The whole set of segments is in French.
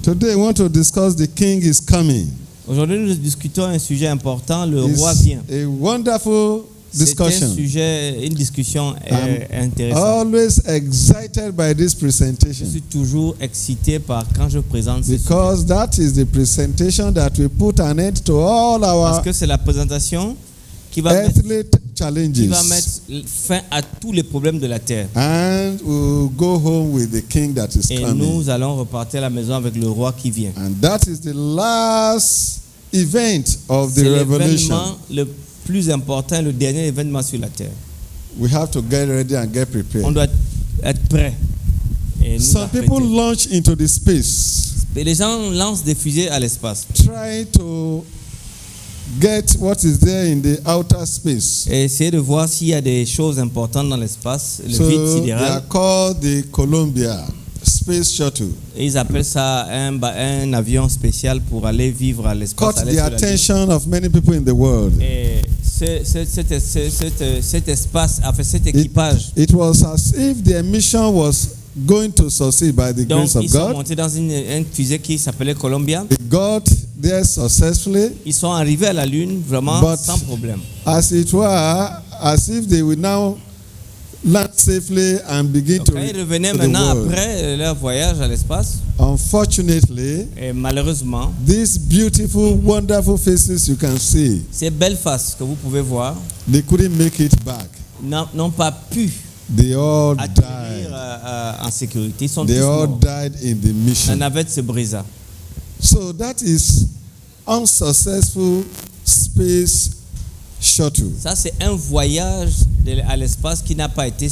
Today, we want to discuss the king is coming. Aujourd'hui, nous discutons un sujet important, le roi It's vient. a wonderful C'est un discussion. sujet, une discussion intéressante. Always excited by this Je presentation suis toujours excité par quand je présente ce sujet. because that is the presentation that will put an end to all Parce our que c'est la présentation qui va mettre challenges. fin à tous les problèmes de la terre. And we'll go home with the king that is Et coming. nous allons repartir à la maison avec le roi qui vient. And that is the last event of the C'est revelation. l'événement le plus important, le dernier événement sur la terre. We have to get ready and get On prepared. doit être prêt. Et nous Some people apprêter. launch into the space, Et les gens lancent des fusées à l'espace. trying to get what is there in the outer space. Et essayer de voir s'il y a des choses importantes dans l'espace, le So vide they are sidéral. called the Columbia Space Shuttle. Et ils appellent ça un avion spécial pour aller vivre à l'espace. Caught aller the sur la Lune. attention of many people in the world. Et cet espace, enfin cet équipage, It was as if their mission was going to succeed by the donc grace of ils sont God. montés dans une fusée fusée qui s'appelait Columbia. They got there successfully, Ils sont arrivés à la Lune vraiment But- sans problème. as it were, as if they will now land safely and begin Donc, to quand ils return revenaient to the maintenant world. après leur voyage à l'espace, Unfortunately, et malheureusement, these beautiful, wonderful faces you can see, ces belles faces que vous pouvez voir they couldn't make it back. n'ont pas pu They all atterrir died. en sécurité. Ils sont They tous all morts. died in the La mission. navette se brisa. So that is unsuccessful space shuttle. Ça, c'est un voyage à l'espace qui n'a pas été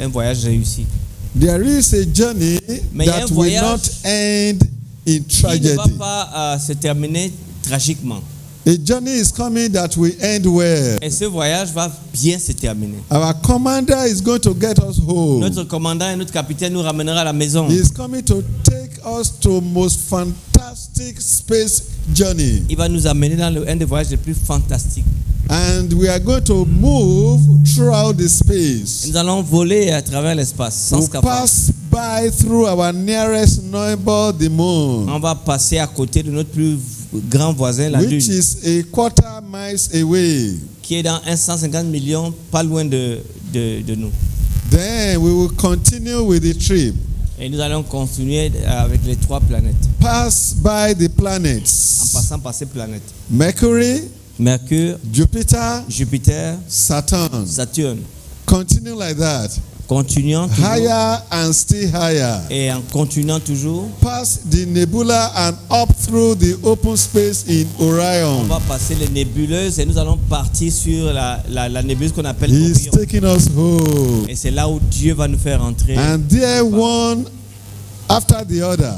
un voyage réussi. There is a journey Mais il y a un that will voyage not end in Qui ne va tragedy. pas se terminer tragiquement. A journey is coming that will end well. Et ce voyage va bien se terminer. Our commander is going to get us home. Notre commandant et notre capitaine nous ramènera à la maison. He is coming to take us to most fantastic space journey. Il va nous amener dans un des voyages les plus fantastiques. And we are going to move throughout the space. Nous allons voler à travers l'espace sans We'll scaphandre. pass by through our nearest neighbor, the moon, On va passer à côté de notre plus grand voisin, la which Lune, is a quarter miles away. qui est dans 150 millions, pas loin de nous. Then we will continue with the trip. Et nous allons continuer avec les 3 planètes, Pass by the en planets. passant par ces planètes. Mercury, Mercure, Jupiter, Jupiter, Saturn. Saturne. Continue like that. Continuons toujours. Higher and still higher. Et en continuant toujours, Pass the nebula and up through the open space in on Orion. va passer les nébuleuses et nous allons partir sur la nébuleuse qu'on appelle He's Orion. taking us home. Et c'est là où Dieu va nous faire entrer. And there, one after the other,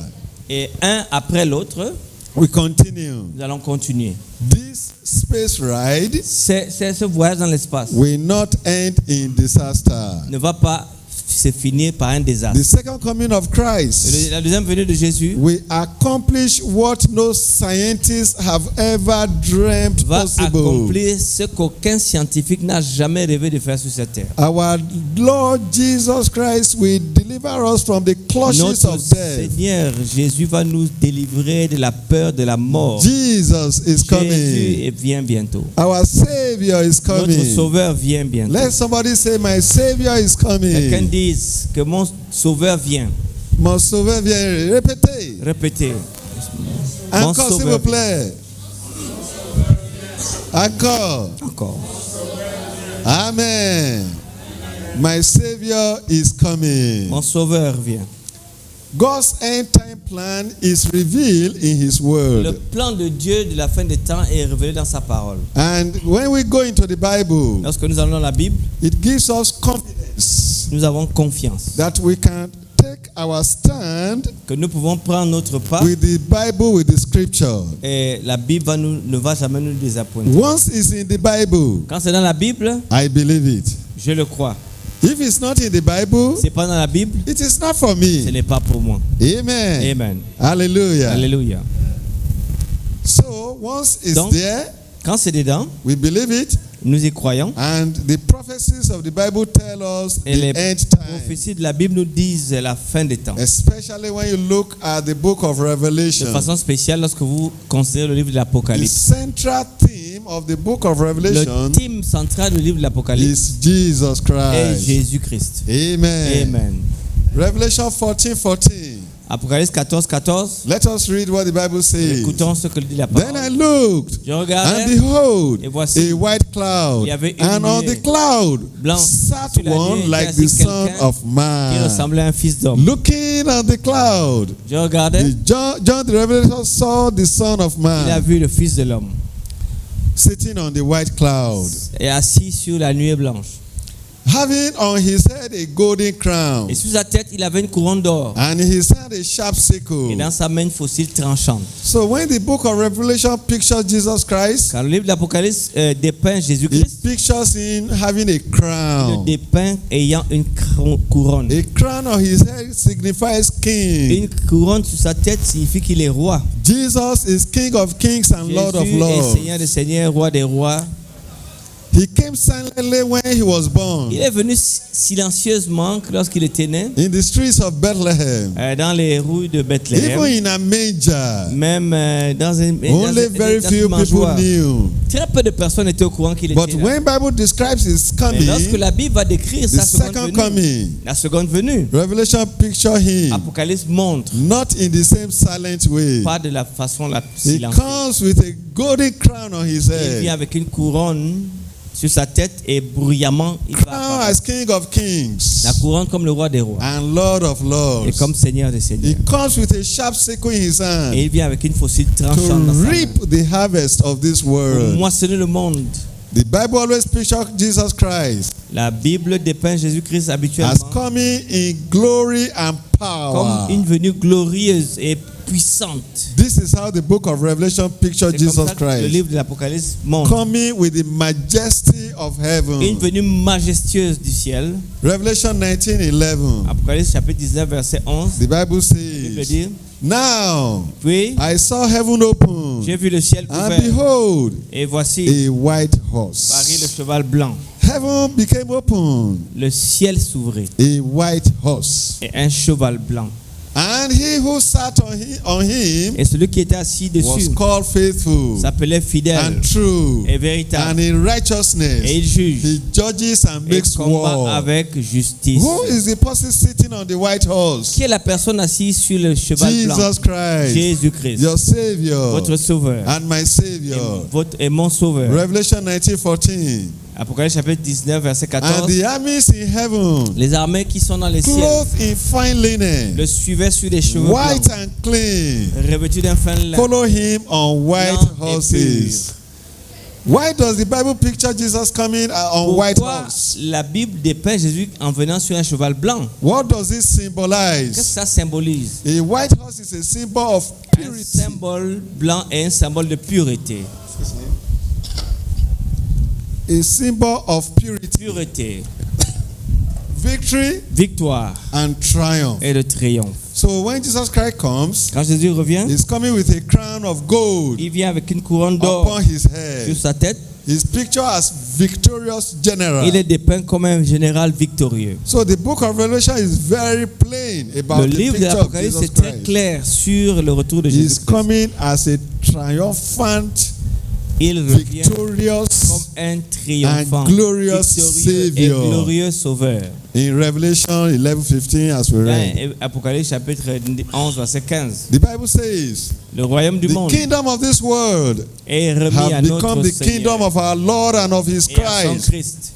Et un après l'autre, we continue. nous allons continuer. This space ride Ce voyage dans l'espace will not end in disaster. ne va pas se finir par un désastre. The second coming of Christ La deuxième venue de Jésus will accomplish what no scientists have ever dreamt va possible. accomplir ce qu'aucun scientifique n'a jamais rêvé de faire sur cette terre. Our Lord Jesus Christ will deliver us from the clutches Notre of death. Seigneur Jésus va nous délivrer de la peur de la mort. Jesus is coming. Jésus vient bientôt. Our Savior is Notre coming. Sauveur vient bientôt. Let somebody say, my Savior is Quelqu'un coming. dise que mon Sauveur vient. Mon Sauveur vient. Répétez. Répétez. Mon Encore, s'il vous Sauveur plaît. Encore. Encore. Amen. My Savior is coming. Mon Sauveur vient. God's end time plan is revealed in His Le Word. plan de Dieu de la fin des temps est révélé dans sa parole. And when we go into the Bible, Lorsque nous allons dans la Bible, it gives us confidence nous avons confiance that we can take our stand que nous pouvons prendre notre pas with the Bible, with the Scripture. et la Bible ne va jamais nous désappointer. Once it's in the Bible, Quand c'est dans la Bible, I believe it. je le crois. If it's not in the Bible, C'est pas dans la Bible, it is not for ce me. n'est pas pour moi. Amen. Amen. Hallelujah. Alléluia. So once it's Donc, there, Quand c'est dedans, we believe it. Nous y croyons. And the prophecies of the Bible tell us Et les the end time. prophéties de la Bible nous disent la fin des temps. Especially when you look at the book of De Revelation. façon spéciale lorsque vous considérez le livre de The l'Apocalypse. central theme of the book of Revelation Le thème central du livre de l'Apocalypse is Jesus est Christ. Jésus-Christ. Amen. Amen. Revelation 14:14. Apocalypse 14, 14. Let us read what the Bible says. Écoutons ce que dit la Then I parole. looked, Je and regardais, behold, et voici, a white cloud, il y avait une and on nuée the cloud blanche. sat Sur la nuée one était like assis the Son quelqu'un of qui Man. ressemblait à un fils d'homme. Looking on the cloud, Je regardais, John the Revelator saw the Son of il a Man vu le fils de l'homme sitting on the white cloud, et assis sur la nuée blanche. having on his head a golden crown, Et sur sa tête, il avait une couronne d'or. and in his hand a sharp Et sickle. dans sa main, une faucille tranchante. So when the book of Revelation pictures Jesus Christ, Car le livre de l'Apocalypse dépeint it Jésus-Christ, pictures him having a il le crown. dépeint ayant une couronne. A crown on his head signifies king. Une couronne sur sa tête signifie qu'il est roi. Jesus is King of kings and Lord of Jésus est lords. Seigneur des seigneurs, roi des rois. He came silently when he was born Il est venu silencieusement lorsqu'il était né in the streets of Bethlehem, dans les rues de Bethléem. even in a manger. Même dans un Only very few people knew. Très peu de personnes étaient au courant qu'il But était là. when Bible describes his Mais lorsque coming, la Bible va décrire the sa seconde second venue, coming, la seconde venue, Revelation picture him Apocalypse montre not in the same silent way. pas de la façon la plus He silencieuse. comes with a golden crown on his Il vient head. avec une couronne sur sa tête et bruyamment il va Crown apparaître. as King of kings La couronne comme le roi des rois and Lord of et lords. comme Seigneur des He seigneurs. comes with a sharp sickle in his hand Et il vient avec une faucille to tranchante dans sa main reap the harvest of this pour world. moissonner le monde. The Bible always pictures Jesus Christ La Bible dépeint Jésus-Christ as habituellement coming in glory and power. comme une venue glorieuse et puissante. This is how the book of Revelation pictures C'est comme Jesus ça que le Christ. livre de l'Apocalypse montre Coming with the majesty of une heaven. venue majestueuse du ciel. Revelation 19:11. Apocalypse chapitre 19 verset 11. The Bible La Bible says, dit, Now puis I saw heaven open, j'ai vu le ciel and ouvert behold, et voici a white Paris le horse. cheval blanc. Heaven became open, Le ciel s'ouvrit a white horse. et un cheval blanc. And he who sat on him Et celui qui était assis was dessus called faithful s'appelait fidèle and true, et véritable. and in righteousness Et il juge he judges and et makes combat war. avec justice. Who is the person sitting on the white horse? Qui est la personne assise sur le cheval blanc? Jesus Christ, Jésus-Christ, your Savior votre sauveur and my Savior. et mon sauveur. Revelation 19:14. Apocalypse chapitre 19 verset And 14. the armies in heaven, Les armées qui sont dans les ciels clothed in fine linen, le suivaient sur des cheveux white blancs, and clean, revêtus d'un fin lin. follow him on white Blanc et horses. Why does the Bible picture Jesus coming on white Pourquoi horse? la Bible dépeint Jésus en venant sur un cheval blanc? What does it Qu'est-ce que symbolize? ça symbolise? A white horse is a symbol of Un purity. symbole blanc est un symbole de pureté. A symbol of purity, Pureté, victory, victoire and triumph. et de triomphe. So when Jesus Christ comes, Quand Jésus revient, he's coming with a crown of gold il vient avec une couronne d'or upon his sur head. sa tête. He's pictured as victorious general. Il est dépeint comme un général victorieux. So the book of Revelation is very plain Le about the livre de picture of l'Apocalypse Jesus est très Christ. clair sur le retour de He's Jésus. coming as a triumphant, Il revient comme victorious un triomphant, and glorious victorieux et Savior. glorieux sauveur. in Revelation 11:15 as we read. Apocalypse chapitre 11 verset 15. The Bible says, Le royaume du the monde kingdom of this world est remis à have notre become the kingdom Seigneur of our Lord and of his et à son Christ, Christ.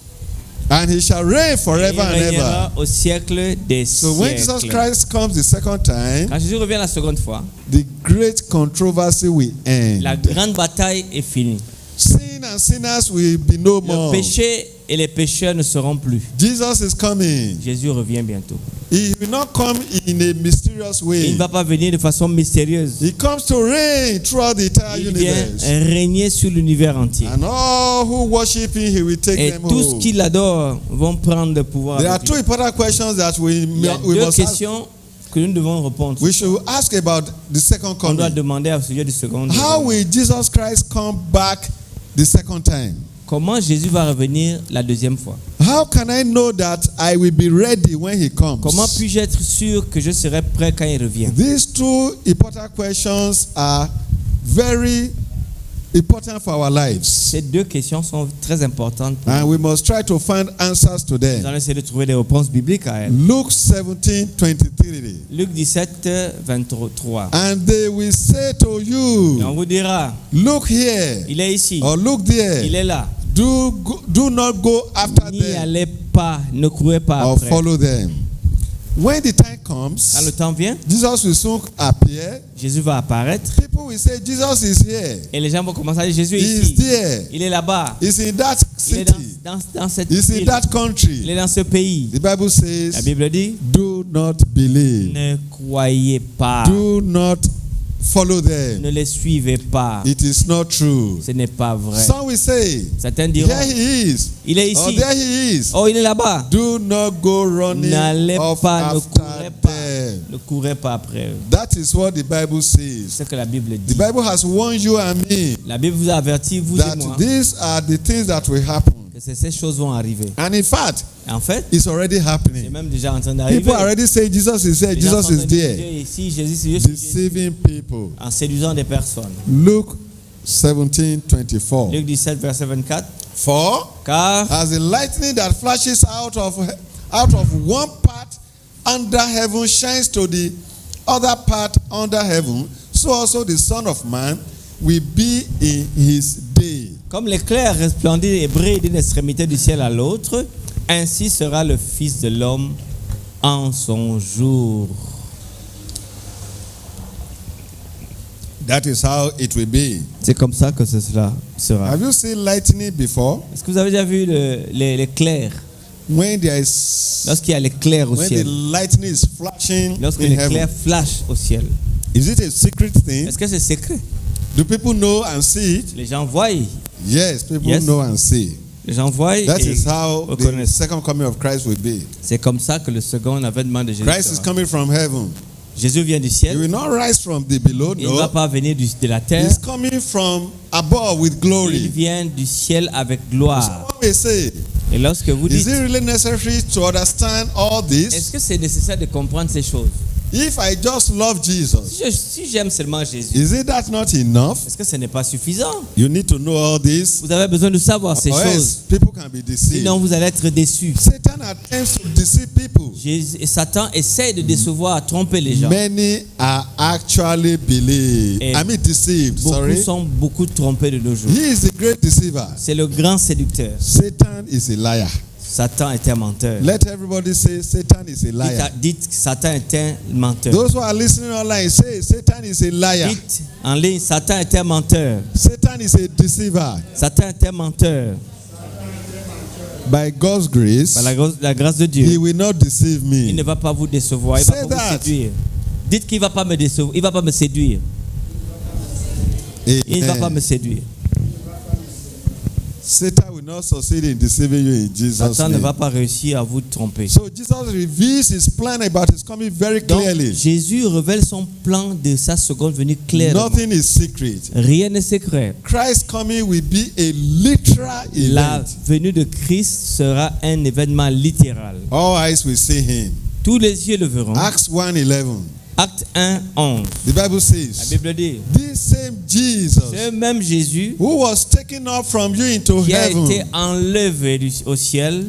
and he shall reign Et forever il and ever. régnera au siècle des So when Jesus siècles. Christ comes the second time, Quand Jésus revient la seconde fois, the great controversy will end. la grande bataille est finie. Sin and sinners will be no Le more. péché et les pécheurs ne seront plus. Jesus is coming. Jésus revient bientôt. He will not come in a mysterious Il way. ne va pas venir de façon mystérieuse. He comes to reign throughout the entire Il vient universe. régner sur l'univers entier. And all who worship him, he will take Et them tous home. qui l'adorent vont prendre le pouvoir. There are avec two lui. important questions that we Il y a we deux must ask. questions que nous devons répondre. We should ask about the second On doit coming. demander au sujet du second. How will Jesus Christ come back the second time? comment Jésus va revenir la deuxième fois? How can I know that I will be ready when he comes? Comment puis-je être sûr que je serai prêt quand il revient? These two important questions are very important for our lives. Ces deux questions sont très importantes. And we must try to find answers to Nous them. allons essayer de trouver des réponses bibliques à elles. Luke 17:23. Luc 17, 23. And they will say to Et you, on vous dira, look here, il est ici, or look il there. est là. Do not go after N'y them allez pas, ne courez pas or après. follow them. When the time Quand comes, le temps vient, Jesus will soon appear. Jésus va apparaître People will say, Jesus is here. et les gens vont commencer à dire, Jésus est He is ici, there. il est là-bas, He's in that il est city. dans cette He's in ville, that il country. est dans ce pays. The Bible La says, Bible dit, do not believe. ne croyez pas, Do not follow them. ne les suivez pas. It is not true. Ce n'est pas vrai. Some will say, Certains diront, here he is. il est Or ici, there he is. oh il est là-bas. Do not go running N'allez off pas, ne after courez pas, them. ne courez pas après eux. That is what the Bible says. C'est ce que la Bible The dit. Bible has warned you and me La Bible vous a averti, vous et that moi, these are the things that will happen. que ces choses vont arriver. And in fact, En fait, it's already c'est happening. même déjà en train d'arriver. People already say Jesus is here, Les gens Jesus sont en train is de dire, there. Dieu est ici, Jésus, c'est Jésus, Deceiving people. en séduisant des personnes. Luke 17:24. Luc 17, verset 24. For Car as the lightning that flashes out of one part under heaven shines to the other part under heaven, so also the Son of Man will be in his day. comme l'éclair resplendit et brille d'une extrémité du ciel à l'autre, ainsi sera le Fils de l'homme en son jour. That is how it will be. C'est comme ça que cela sera. Have you seen lightning before? Est-ce que vous avez déjà vu l'éclair? When there is Lorsqu'il y a l'éclair au when the ciel. lightning is flashing Lorsque in l'éclair heaven. flash au ciel. Is it a secret thing? Est-ce que c'est secret? Do people know and see it? Les gens voient. Yes, people Yes. know and see. Les gens voient That et is how the reconnaissent. second coming of Christ will be. C'est comme ça que le second avènement de Jésus Christ is sera. coming from heaven. Jésus vient du He ciel. will not rise from the below, Il ne va no. pas venir de la terre. He's coming from above with Il glory. vient du ciel avec gloire. Someone may say, Et lorsque vous is dites, it really necessary to understand all est-ce this? que c'est nécessaire de comprendre ces choses? If I just love Jesus, Si j'aime seulement Jésus, is it that not enough? est-ce que ce n'est pas suffisant? You need to know all this, Vous avez besoin de savoir ces or choses. else people can be deceived. Sinon, vous allez être déçus. Satan attempts to deceive people. Et Satan essaie de décevoir, tromper les gens. Many are actually Et deceived. Sorry. Beaucoup trompés de nos jours. He is the great deceiver. C'est le grand séducteur. Satan is a liar. Satan est un menteur. Let everybody say Satan is a liar. Dites que Satan est un menteur. Those who are listening online say Satan is a liar. Dites en ligne, Satan est un menteur. Satan is a deceiver. Satan est un menteur. By God's grace, Par la grâce de he Dieu, will not deceive il ne me. va pas vous décevoir. Il Say va pas that. vous séduire. Dites qu'il ne va pas me décevoir. Il ne va pas me séduire. Il ne va pas me Amen. séduire. Satan will not succeed in deceiving you in Jesus' Satan ne va name. pas réussir à vous tromper. So Jesus reveals his plan about his coming very Donc, clearly. Jésus révèle son plan de sa seconde venue clairement. Nothing is secret. Rien n'est secret. Christ's coming will be a literal La event. venue de Christ sera un événement littéral. All eyes will see him. Tous les yeux le verront. Acts 1:11. Acte 1, 11. The Bible La says, Bible dit, this same Jesus ce même Jésus who was taken up from you into qui a heaven été enlevé au ciel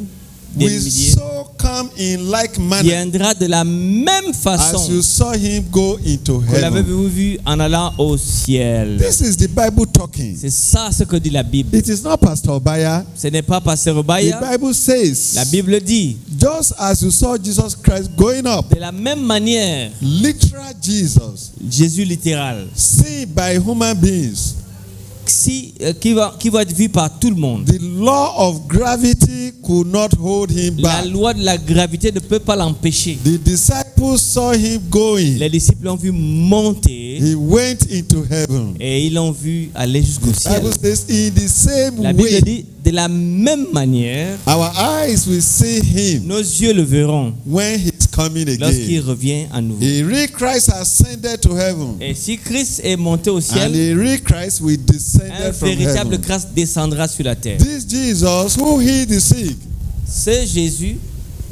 des will milliers so come in like manner viendra de la même as façon you saw him go into que l'avez heaven. vu en allant au ciel. This is the Bible talking. C'est ça ce que dit la Bible. It is not Pastor Obaya. Ce n'est pas Pasteur The Obaya. Bible says, La Bible dit, just as you saw Jesus Christ going up, de la même manière, literal Jesus, Jésus littéral, seen by human beings, qui va être vu par tout le monde. the law of gravity could not hold him La back. loi de la gravité ne peut pas l'empêcher. The disciples saw him going. Les disciples l'ont vu monter He went into heaven. et ils l'ont vu aller jusqu'au The ciel. Bible says, in the same La Bible way, dit, de la même manière, our eyes will see him nos yeux le verront when he's coming lorsqu'il again. revient à nouveau. A real Christ ascended to heaven. Et si Christ est monté au And ciel, a real Christ will un descend from véritable heaven. Christ descendra sur la terre. This Jesus who healed the sick. C'est Jésus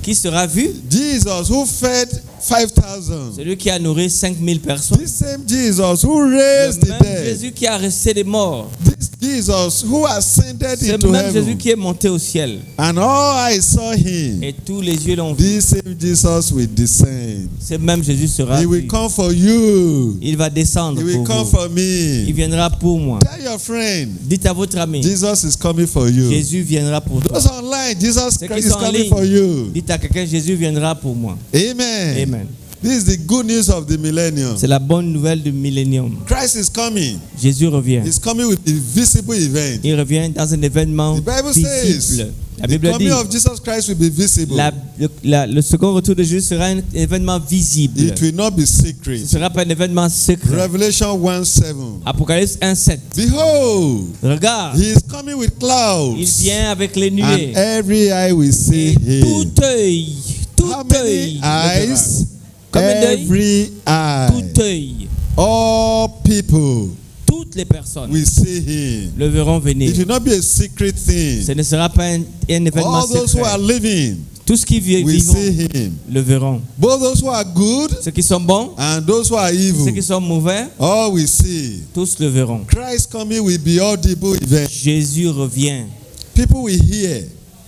qui sera vu, Jesus who fed 5,000. celui qui a nourri 5000 personnes. This same Jesus who Le raised the même dead. Jésus qui a ressuscité les morts. This Jesus who ascended C'est into même Jésus heaven. qui est monté au ciel. And all eyes saw him. Et tous les yeux l'ont vu. This same Jesus will descend. Ce même Jésus sera He will vu. come for you. Il va descendre He will pour come vous. for Il me. viendra pour moi. Tell your friend, Dites à votre ami, Jesus is coming for you. Jésus viendra pour toi. Those online, Jesus Ceux qui Christ is sont en coming ligne, for you. dites à quelqu'un, Jésus viendra pour moi. Amen. Amen. This is the good news of the millennium. C'est la bonne nouvelle du millénium. Christ is coming. Jésus revient. He's coming with a visible event. Il revient dans un événement The Bible says visible. La the Bible dit, coming of Jesus Christ will be visible. le second retour de Jésus sera un événement visible. It will not be Ce secret. ne sera pas un événement secret. Revelation 1:7. Apocalypse 1:7. Behold, Regarde, he is coming with il clouds, vient avec les and nuées. every eye will see Et him. tout œil, How tout many œil, le verra. eyes? Combien d'œil? Every eye. Tout œil, All people toutes les personnes will see him. le verront venir. It will not be a secret thing. Ce ne sera pas un événement All those who are secret. living Tous qui will vivent see him. le verront. Both those who are good Ceux qui sont bons, and those who are evil, ceux qui sont mauvais, all will see. tous le verront. Christ coming will be audible event. Jésus revient. People will hear.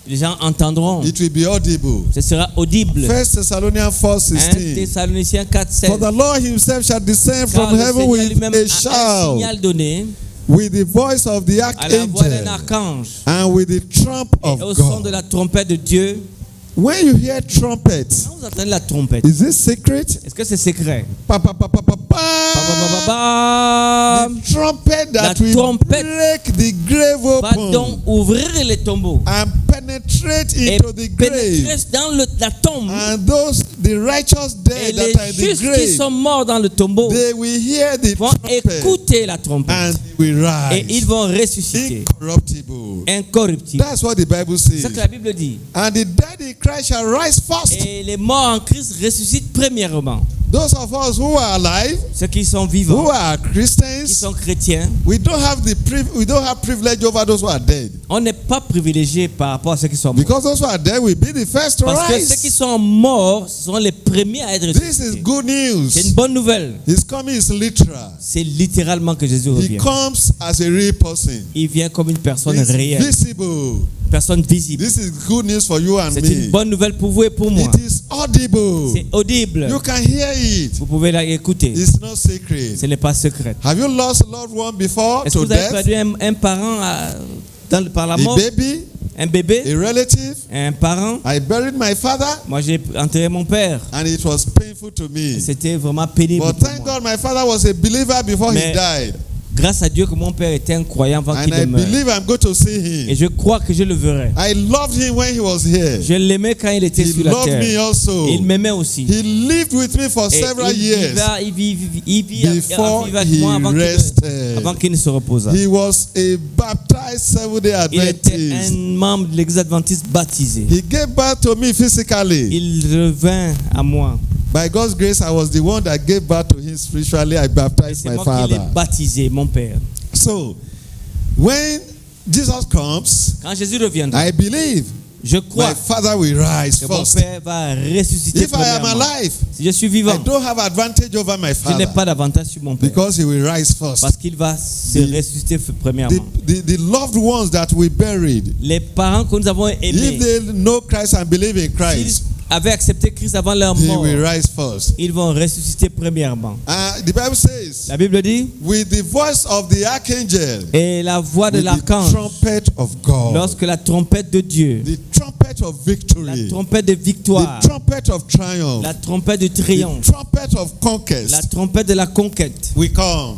Les gens entendront. It will be audible. Ce sera audible. 1 Thessalonians 1 4:16. Thessaloniciens 4:16. For the Lord himself shall descend Car from le heaven Seigneur with lui-même a a un shout, signal donné with the voice of the à la voix d'un archangel, archange and with the trump et of au son de God. la trompette de Dieu. When you hear trumpet, Quand vous entendez la trompette, is it secret? est-ce que c'est secret? Pa, pa, pa, pa, pa, pa. Ba, ba, ba, ba, ba. The trumpet that La will trompette break the grave Va donc open ouvrir les tombeaux and penetrate et into the pénétrer grave. dans la tombe. And those, the righteous Et dead les that are in the justes qui grave, sont morts dans le tombeau they will hear the vont trumpet écouter la trompette and they will et ils rise vont ressusciter incorruptible. incorruptibles. That's what the Bible C'est ce says. que la Bible dit. And the dead in Christ shall rise first. Et les morts en Christ ressuscitent premièrement. Those of us who are alive, Ceux qui sont who vivants, are qui Christians, sont chrétiens, we don't have privilege over those who are dead. on n'est pas privilégié par rapport à ceux qui sont morts. Because those who are dead will be the first to Parce que ceux qui rise. sont morts sont les premiers à être This is ressuscités. good news. C'est une bonne nouvelle. His coming is literal. C'est littéralement que Jésus He revient. comes as a real person. Il vient comme une personne It's réelle, visible. personne visible. This is good news for you and C'est une me. bonne nouvelle pour vous et pour moi. It is audible. C'est audible. You can hear it. Vous pouvez l'écouter. It's not secret. Ce n'est pas secret. Have you lost a loved one before Est-ce que to vous avez death? perdu un parent par la A mort? baby? Un bébé? A relative? Un parent? I buried my father Moi, j'ai enterré mon père. and it was painful to me. C'était vraiment pénible But pour thank moi. God my father was a believer before he Mais died. grâce à Dieu que mon père était un croyant avant And qu'il I ne meure. believe I'm going to see Et him. je crois que je le verrai. I loved him when he was here. Je l'aimais quand il était He sur la loved me terre. also. Il m'aimait aussi. He lived with me for Et several years il vit before avec he moi rested. avant qu'il ne se reposât. He was a baptized Seventh-day Il était Adventist. un membre de l'église adventiste baptisé. He gave birth to me physically. Il revint à moi. By God's grace, I was the one that gave birth to him spiritually. I baptized C'est my moi qui l'ai father. baptisé, mon père. So, when Jesus comes, Quand Jésus reviendra, I believe je my crois father will rise que mon first. père va ressusciter If I am premièrement. alive, Si je suis I vivant, don't have advantage over my je n'ai father pas d'avantage sur mon père. because he will rise first. Parce qu'il va se The- ressusciter premièrement. The loved ones that we buried, Les parents que nous avons if aimés, they know Christ and believe in s'ils Christ, avaient accepté Christ avant leur they mort, will rise first. ils vont ressusciter premièrement. The Bible says, La Bible dit, with the voice of the archangel, et la voix de with the l'archange, trumpet of God, lorsque la trompette de Dieu, the trumpet of la victory, trompette de victoire, the trumpet of triumph, la trompette de the triomphe, trumpet of la conquest, trompette de la conquête we come.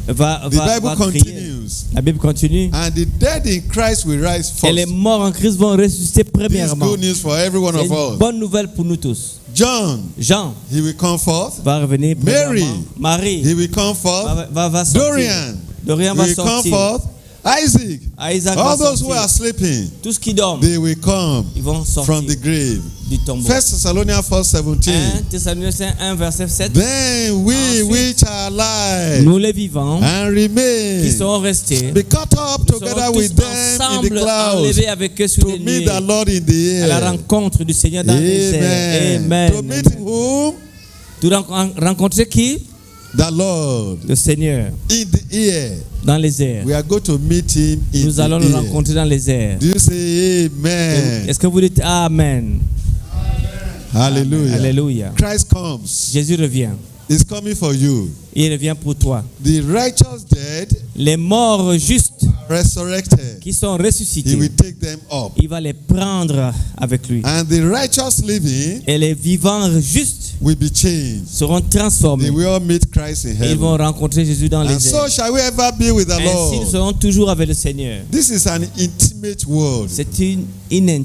va The Bible crier. continues. La Bible continue. And the dead in Christ will rise Et les first. morts en Christ vont ressusciter This is premièrement. good news for every one C'est of une us. bonne nouvelle pour nous tous. John, Jean he will come forth. va revenir Mary, premièrement. Marie He will come forth. va sortir. Dorian Dorian va will come sortir. forth. Isaac, Isaac va all those who sortir. are sleeping, Tous qui dorment, they will come ils vont from sortir the grave. du tombeau. 1 Thessalonians 4:17. 1 Thessaloniciens 1, verset 7. Then we Ensuite, which are alive Nous les vivants, and qui remain seront restés, be caught up nous together serons with tous them in the ensemble clouds enlevés avec eux sur to les meet nuées, the Lord in the à la air. rencontre du Seigneur dans les airs. Amen. To Amen. meet whom? Tu rencontrer qui? The Lord Le Seigneur in the air. dans les airs. We are going to meet him in Nous the allons nous air. rencontrer dans les airs. Do you say amen? Est-ce que vous dites Amen? Hallelujah. Alléluia. Christ comes. Jésus revient. He's coming for you. Il revient pour toi. The righteous dead Les morts justes resurrected. qui sont He ressuscités, will take them up. il va les prendre avec lui. And the righteous living Et les vivants justes will be changed. seront They transformés. will all meet Christ in Et ils vont heaven. rencontrer Jésus dans And les so airs. shall we ever be with the Ainsi, nous Lord. serons toujours avec le Seigneur. This is an intimate word. C'est We une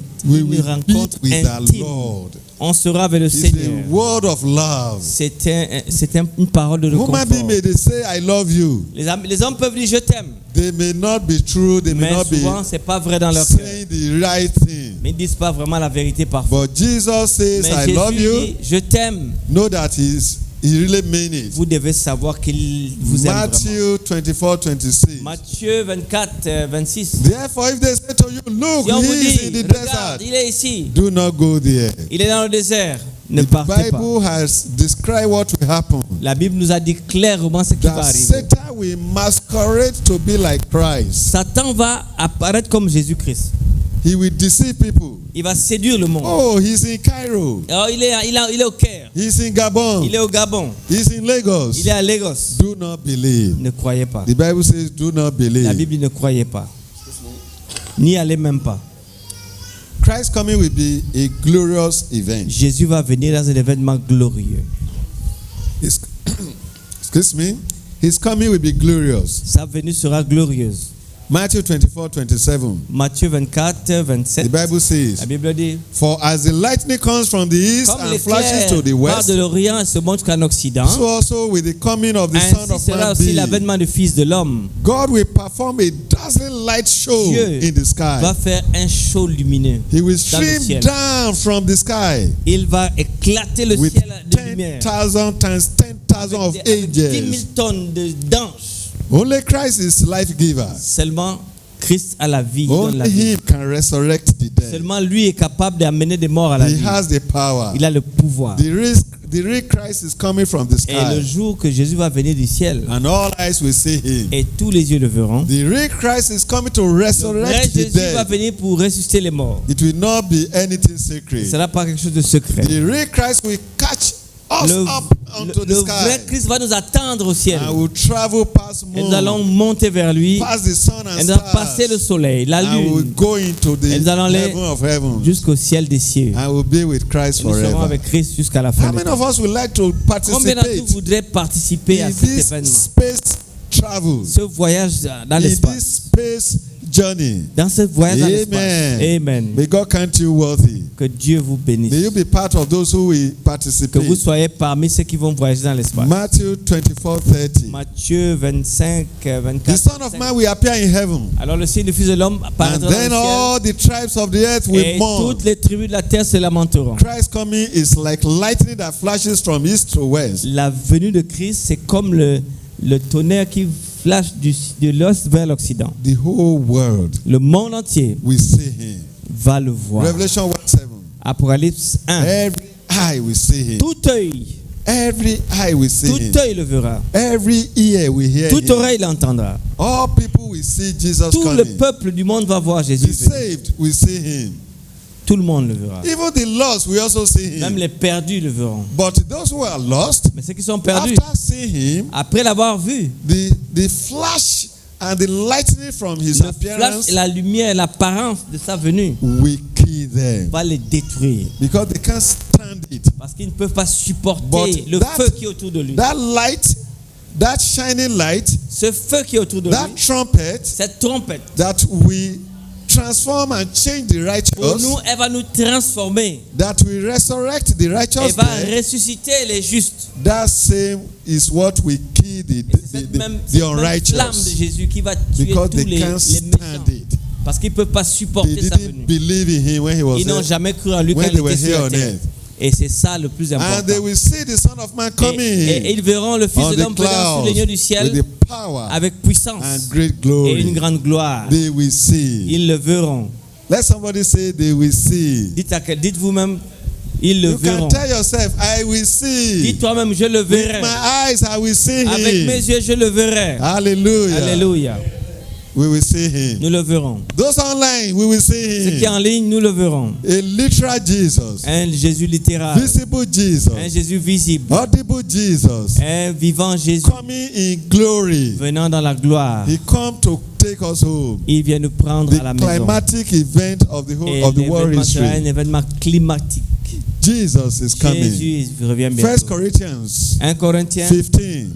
will rencontre be with the intime. Lord. On sera avec le It's Seigneur. a word of love. C'est une parole de Human réconfort. being may they say I love you. Les hommes peuvent dire je t'aime, They may not be true. They may mais not be souvent c'est pas vrai dans leur cœur. saying the right thing. Mais ils disent pas vraiment la vérité parfois. But Jesus says Mais I love Jésus you. dit je t'aime. Know that he really mean it. Vous devez savoir qu'il vous aime vraiment. Matthew 24:26. Matthieu 24, 26. Therefore, if they say to you, look, Si on vous he is in dit, the regarde, desert, il est ici, do not go there. il est dans le désert, ne The partez pas. Bible has described what will happen. La Bible nous a dit clairement ce qui va That arriver. Satan will masquerade to be like Christ. Satan va apparaître comme Jésus-Christ. He will deceive people. Il va séduire le monde. Oh, he's in Cairo. Alors, il est au Caire, He's in Gabon. il est au Gabon, He's in Lagos. il est à Lagos. Do not believe. Ne croyez pas. The Bible says, do not La believe. Bible dit ne croyez pas. N'y allez même pas. Christ's coming will be a glorious event. Jésus va venir dans un événement glorieux. His- Excuse me. His coming will be glorious. Sa venue sera glorieuse. Matthew 24:27. Matthieu 24, The 27. Bible says, La Bible dit for as the lightning comes from the east comme and flashes to the l'éclair part west, de l'Orient et se montre jusqu'en Occident, so also with the coming of the Son ainsi of sera Man aussi be. l'avènement du Fils de l'homme. God will perform a dazzling light show Dieu in the sky. va faire un show lumineux. He will dans le stream ciel. down from the sky Il va éclater le with ciel de lumière. 10,000 times 10,000 of Avec 10 000 angels. tonnes d'anges. Only Christ is life giver. Seulement Christ a la vie, donne la Only vie. Him can resurrect the dead. Seulement lui est capable d'amener des morts à la He vie. has the power. Il a le pouvoir. The real Christ is coming from the Et le sky, jour que Jésus va venir du ciel, and all eyes will see Him. et tous les yeux le verront, The real Christ is coming to le vrai resurrect the Jésus va dead. venir pour ressusciter les morts. It will not be anything Ce secret. ne sera pas quelque chose de secret. The real Christ will catch us Le, up onto the le vrai sky, Christ va nous attendre au ciel. and will travel past Et nous allons moon, monter vers lui. past the sun Et and nous allons passer le stars, soleil, la and will lune, go into the Et nous allons aller heaven of heaven, jusqu'au ciel des cieux. and will be with Christ Et nous serons forever. avec Christ jusqu'à la fin How des many temps. of us would like to Combien d'entre vous participate voudraient participer à in cet this événement? space travel, Ce voyage dans in l'espace. this space journey? Dans ce voyage dans Amen. l'espace. Amen. May God count you worthy. Que Dieu vous bénisse. May you be part of those who will Que participate. vous soyez parmi ceux qui vont voyager dans l'espace. Matthew 24:30. Matthieu 25, The 24. Son of Man will appear in heaven, Alors le signe du Fils de l'homme and apparaîtra then dans le all the tribes of the earth ciel. will Et mourn. toutes les tribus de la terre se lamenteront. Christ's coming is like lightning that flashes from east to west. La venue de Christ, c'est comme le tonnerre qui flash de l'ouest vers l'occident. The whole world Le monde entier will see Him. va le voir. Revelation 1:7. Apocalypse 1. Every eye will see Him. Tout œil, Every eye will see Him. tout œil le verra. Every ear will hear Toute Him. oreille l'entendra. All people will see Jesus Tout le coming. peuple du monde va voir Jésus The venir. saved will see Him. Tout le monde le verra. Even the lost will also see Même Him. les perdus le verront. But those who are lost, Mais ceux qui sont perdus, after seeing Him, après l'avoir vu, the flash and the lightning from His le flash appearance et la lumière et l'apparence de sa venue will kill them, va les détruire. because they can't stand it. Parce qu'ils ne peuvent pas supporter But le that- feu qui est autour de lui. That light, that shining light, Ce feu qui est autour de that lui, trumpet cette trompette that will transform and change the Pour nous, righteous, elle va nous transformer. that will resurrect the Elle righteous va dead. ressusciter les justes. That same is what will kill Et c'est cette même flamme de unrighteous, Jésus qui va tuer because tous they les can't méchants. stand it. Parce qu'ils ne peuvent pas They supporter sa venue. didn't believe in him when he was Ils n'ont there, jamais cru en lui quand when il they were était sur here la on terre. earth. Et c'est ça le plus And they important. will see the Son of Man Et coming ils verront le Fils on de the l'homme venant sur les lieux du clouds ciel with the power avec puissance and great et une glory. grande gloire. They will see. Ils le verront. Let somebody say they will see. Dites vous-même, ils le You verront. can tell yourself, I will see. Dis toi-même, je le With verrai. my eyes, I will see Avec mes him. yeux, je le verrai. Hallelujah. Alléluia. We will see him. Nous le verrons. Those online, we will see Ceux qui sont him. en ligne, nous le verrons. A literal Jesus. Un Jésus littéral. Visible Un Jesus. Jésus visible. Audible Jesus. Un vivant Jésus Coming in glory. venant dans la gloire. He come to take us home. Il vient nous prendre The à la maison. climatic event of the Et whole of the world l'événement sera un history. événement climatique. Jesus is coming. Jésus revient 1 bientôt. Corinthians 1 Corinthiens 15,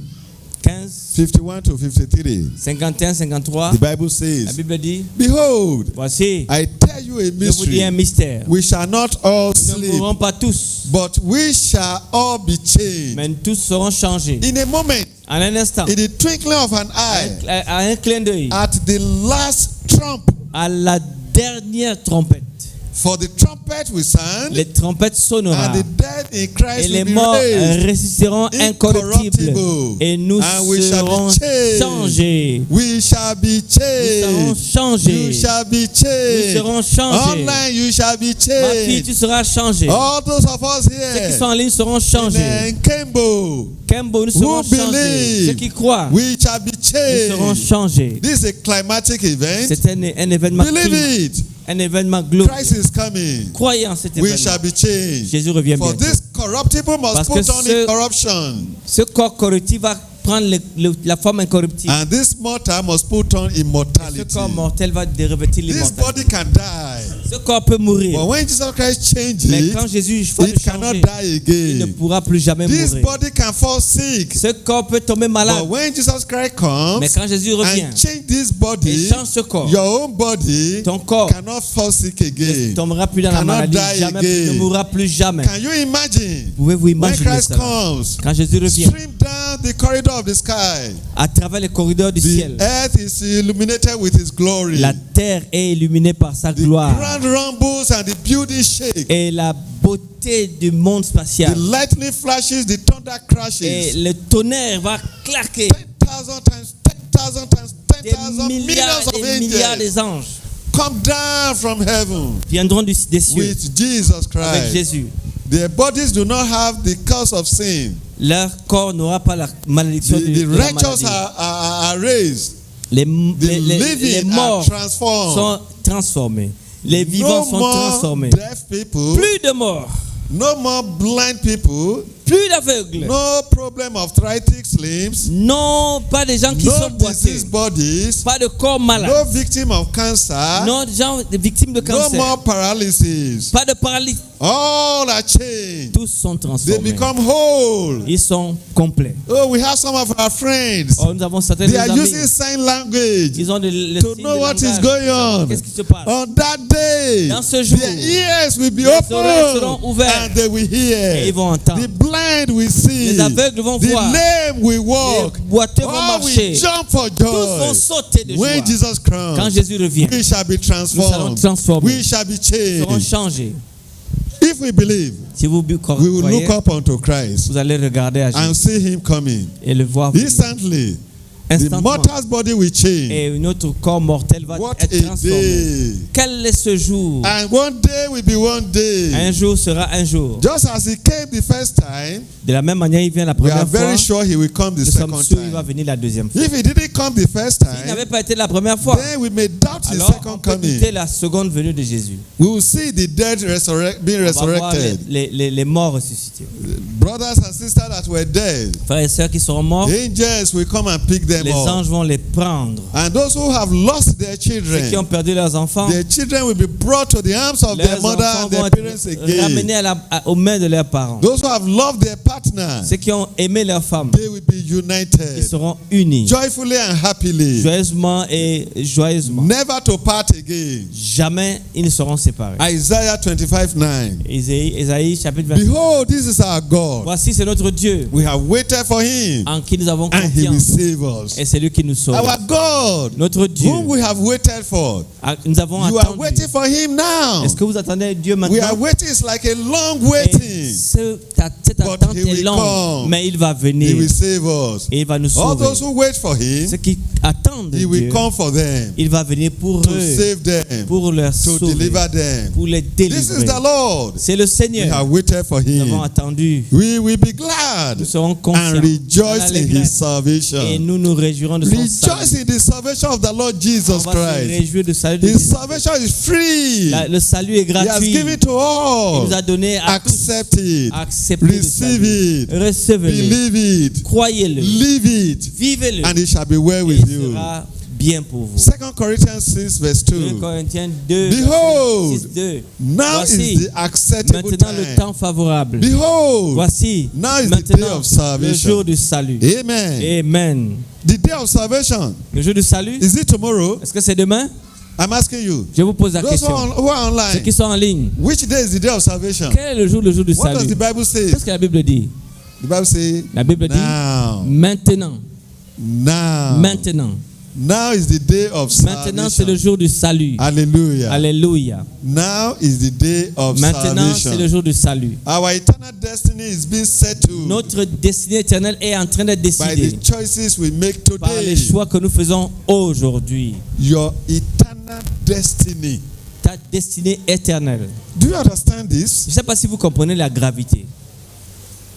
15, 51 to 53. 51, 53. The Bible La says, Bible dit, Behold, voici, I tell you a je vous dis un mystery. mystère. We shall not all Nous ne sleep, mourrons pas tous, but we shall all be changed. mais tous seront changés. In a moment, En un instant, in the twinkling of an eye, à un clin d'œil, at the last trump. à la dernière trompette. For the trumpet will sound, Les trompettes sonneront. and the dead in Et Christ les will be morts raised ressusciteront incorruptibles. Et nous and we shall serons be changed. changés. We shall be Nous serons changed. changés. You shall be Nous changed. serons changés. Online, you shall be Ma fille, changed. tu seras changée. All those of us Ceux qui here sont en ligne seront changés. in Kembo, Kembo, nous serons who changés. believe, Ceux qui croient, we shall be nous serons changed. changés. This is a climatic event. C'est un événement Believe climatique, it. un événement glorieux. Christ is coming. Croyez en cet We événement. shall be changed. Jésus revient For bientôt. this corruptible must Parce que put on ce- incorruption, Ce corps corruptible va prendre la forme incorruptible. and this mortal must put on Ce immortality. corps mortel va revêtir This l'immortalité. body can die, Ce corps peut mourir. but when Jesus Christ changes Mais it, quand Jésus va le it cannot changer, die il ne again. pourra plus jamais This mourir. body can fall sick, Ce corps peut tomber malade. but when Jesus Christ comes Mais quand Jésus revient and change this et body, change ce corps, your own body ton corps cannot fall sick ne again. tombera plus dans la Cannot maladie, die jamais, again. ne mourra plus jamais. Can you imagine Pouvez-vous when imaginer Christ ça? comes, Quand Jésus revient, stream down the corridor of the sky, à travers les corridors du the ciel, earth is illuminated with His glory. la terre est illuminée par sa The gloire. ground rumbles and the building shake. Et la beauté du monde The spatial. lightning flashes, the thunder Et crashes. le tonnerre va claquer. 10,000 times, 10,000 times, Des 10,000 milliards millions of et des milliards angels des anges come down from heaven viendront des cieux with Jesus avec Christ. Jésus. Their bodies do not have the curse of sin. Leur corps n'aura pas la malédiction The de la righteous maladie. are raised. Les The living are morts transformed. sont transformés. Les vivants No sont more transformés. deaf people. Plus de morts, No more blind people. plus d'aveugles. No problem of arthritic limbs. Non, pas des gens qui No sont boiteux. diseased bodies. Pas de corps malades. No victim of cancer. Non, des gens des victimes de No cancer. more paralysis. Pas de paralysie. All are changed. Tous sont They transformés. become whole. Ils sont complets. Oh, we have some of our friends. Oh, nous avons certains They des are amis. using sign language Ils ont le to signe know de what is langage. going on. Qu'est-ce qui se passe? On that day, Dans ce jour, their ears will be les oreilles seront open ouvertes and they will et ils hear. vont entendre. The blind will see. Les aveugles vont The voir. lame will walk. Les boiteux vont Oh, marcher. we jump for Tous vont joy. sauter de joie. When Jesus Quand comes, Jésus revient, we shall be nous serons transformed. transformés. We shall be Nous serons changed. changés. If we believe, Si vous we will croyez, look up unto Christ vous allez regarder à and Jésus see Him coming. et le voir venir. Instantly, the Instantanément. mortal's body will change. Et notre corps mortel va What être a transformé. day. Quel est ce jour? And one day will be one day. Un jour sera un jour. Just as He came the first time, De la même manière, il vient la we are première fois. very sure He will come the Nous sommes second sûrs qu'il va time. venir la deuxième fois. If He didn't come the first S'il time, n'avait pas été la première fois, then we may doubt His alors on second peut coming. douter la seconde venue de Jésus. We will see the dead being On va voir resurrected. les morts ressuscités. Brothers and sisters that were dead, Frères et sœurs qui seront morts, the angels will come and pick them les up. anges vont les prendre. And those who have lost their Ceux qui children, ont perdu leurs enfants, their children will be brought to the arms of their leurs mother enfants and vont their parents être again. ramenés aux mains de leurs parents. Those who have loved their partner, Ceux qui ont aimé leur femme, they will be ils united seront unis, joyfully and happily, joyeusement et joyeusement. never never to part again. Jamais ils ne seront séparés. Isaiah 25:9. Ésaïe chapitre 20. Behold, this is our God. Voici, c'est notre Dieu We have waited for him, en qui nous avons and he will confiance. save us. Et c'est lui qui nous sauve. Our God, Notre Dieu, whom we have waited for. nous avons You are attendu. waiting for him now. Est-ce que vous attendez Dieu We are maintenant? waiting. It's like a long Et waiting. cette But attente he est will longue, come. mais il va He venir will save us. et il va nous All sauver. those who wait for him, Ceux qui attendent he will Dieu, come for them, il va venir pour to eux, save them, pour leur to sauver, deliver them. pour les This is délivrer. the Lord. C'est le We Seigneur. have waited for Nous avons him. attendu. We will be glad Nous serons and confiants rejoice dans in l'allégresse. his Et salvation. nous nous réjouirons de son Rejoice salut. in the salvation of the Lord On Jesus va se Christ. réjouir du salut de His Jésus. salvation is free. Le salut est He has gratuit. given to Il nous a all. donné à tous. Accept it. Acceptez le Receive salut. it. Recevez-le. Believe it. Croyez-le. Live it. Vivez-le. And it shall be well Et with il you. sera bien pour vous. 2 Corinthians 6 verse 1 2. Corinthiens 2, Behold, 6, 2. Now Voici, is the acceptable maintenant le time. temps favorable. Behold, Voici now is the day maintenant of le salvation. jour du salut. Amen. Amen. The day of salvation. Le jour du salut, Is it tomorrow? est-ce que c'est demain? I'm asking you. Je vous pose la Those question. who are Ceux online, qui sont en ligne, which day is the day of salvation? quel est le jour du What does salut? the Bible say? Qu'est-ce que la Bible dit? The Bible says, La Bible dit now, maintenant. now, Maintenant. now is the day of Maintenant, c'est le salvation. jour du salut. Hallelujah. Alléluia. Now is the day of Maintenant, c'est le salvation. jour du salut. Our eternal destiny is being settled Notre destinée éternelle est en train d'être by décidée the choices we make par les today. choix que nous faisons aujourd'hui. Your eternal destiny. Ta destinée éternelle. Do you understand this? Je ne sais pas si vous comprenez la gravité.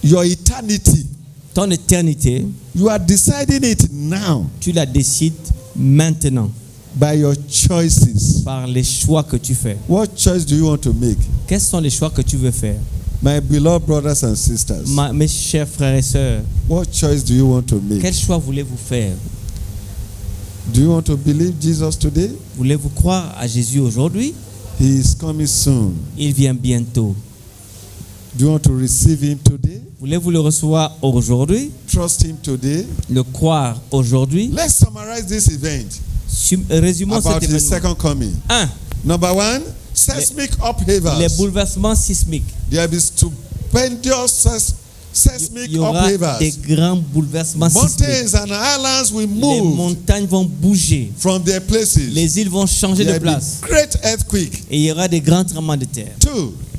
Your eternity. Ton éternité, You are deciding it now tu la décides maintenant by your choices. par les choix que tu fais. What choice do you want to make? Quels sont les choix que tu veux faire? My beloved brothers and sisters, Mes chers frères et sœurs, what choice do you want to quel make? choix voulez-vous faire? Do you want to believe Jesus today? Voulez-vous croire à Jésus aujourd'hui? He is coming soon. Il vient bientôt. Do you want to receive him today? Voulez-vous le recevoir aujourd'hui? Trust him today? Le croire aujourd'hui? Let's summarize this event Résumons about cet his événement. second coming. 1. Number one, seismic Les upheavals. bouleversements sismiques. There will be stupendous seismic Il y aura des upheavals. grands bouleversements sismiques. Mountains and islands will Les move montagnes vont bouger. from their places. Les îles vont changer de There will be place. great earthquake. Et il y aura des grands tremblements de terre. 2.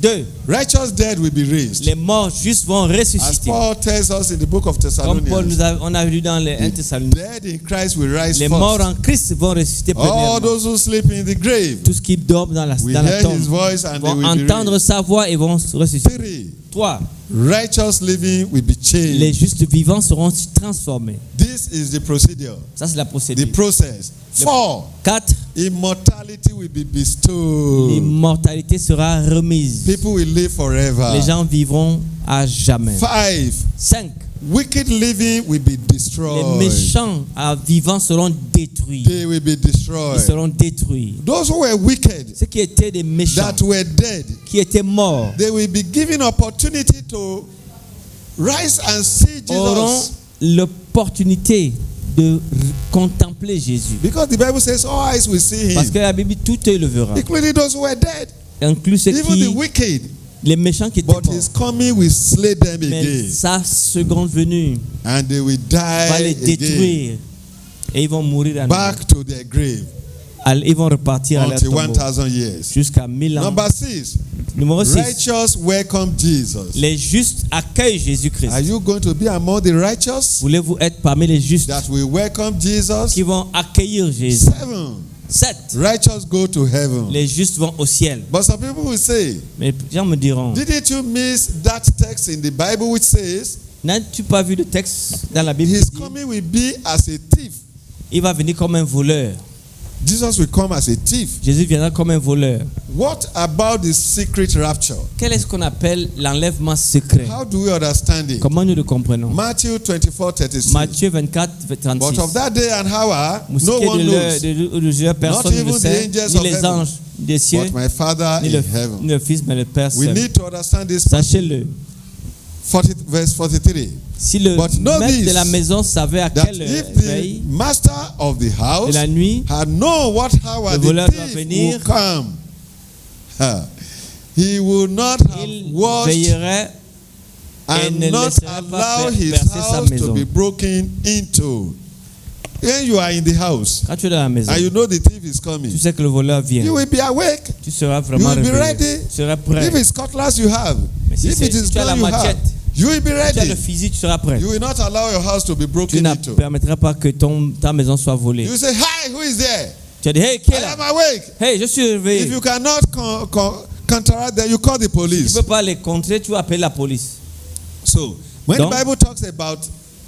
2. Righteous dead will be raised. Les morts justes vont As ressusciter. Paul tells us in the book of Comme Paul Thessalonians, on a lu dans les 1 Thessaloniciens. dead in Christ will rise Les morts first. en Christ vont ressusciter All premièrement. those who sleep in the grave Tous qui dorment dans la will tombe hear his voice and they vont will be entendre raised. sa voix et vont se ressusciter. 3. 3. Righteous living will be Les changed. justes vivants seront transformés. This is the procedure, Ça, c'est la procédure. the process. 4. 4. Immortality will be bestowed. L'immortalité sera remise. People will live forever. Les gens vivront à jamais. 5. 5. Wicked living will be Les destroyed. méchants vivants seront détruits. They will be Ils destroyed. seront détruits. Those who were wicked, Ceux qui étaient des méchants, that were dead, qui étaient morts, they will be given opportunity to rise and see auront Jesus. l'opportunité de contempler Jésus. Because the Bible says all eyes will see Parce him, que la Bible, tout œil le verra. including those who were dead, Inclus ceux even the qui, wicked. les méchants qui étaient But his morts. coming will slay them Mais again, sa seconde venue and they will va les die again, détruire. Et ils vont mourir à nouveau. back to their grave Ils vont repartir à leur until tombeau 1,000 years. jusqu'à 1000 ans. Number 6, Numéro 6. righteous welcome Jesus. Les justes accueillent Jésus-Christ. Are you going to be among the righteous Voulez-vous être parmi les justes that will welcome Jesus? qui vont accueillir Jésus? 7, 7. righteous go to heaven. Les justes vont au ciel. But some people will say, Mais les gens me diront, didn't you miss that text in the Bible which says, n'as-tu pas vu le texte dans la Bible his qui dit, coming will be as a thief? il va venir comme un voleur. Jesus will come as a thief. Jésus viendra comme un voleur. What about the secret rapture? Quel est ce qu'on appelle l'enlèvement secret? How do we understand it? Comment nous le comprenons? Matthew 24:36. Matthieu 24, But 36. of that day and hour, no Moustiquet one de knows, l'heure, personne ne even le the sait, angels ni of les heaven, anges des cieux, but my Father ni in le heaven. Fils, mais le Père We seul. need to understand this. Sachez-le. 40, verse 43. Si le But know maître this, de la maison savait à that quelle if veille the master of the de house la nuit had known what hour le the voleur doit thief venir, would come, he would not have il watched veillerait et ne and not laisserait pas allow his percer sa house to maison. be broken into. When you are in the house Quand tu es dans la maison, and you know the thief is coming, tu sais que le voleur vient. you will be awake. Tu seras You vraiment will be réveillé. ready. Tu seras prêt. If it's cutlass you have, Mais si if it is tu as la gun you have, machette, you will be tu as le ready. fusil, tu seras prêt. You will not allow your house to be Tu broken ne into. permettras pas que ta maison soit volée. You say, hi, who is there? Tu as dit, hey, qui I est là? am awake. Hey, je suis If réveillé. you cannot counteract them, you call the Tu police. ne peux pas les contrer, tu vas appeler la police. So, when Donc, the Bible talks about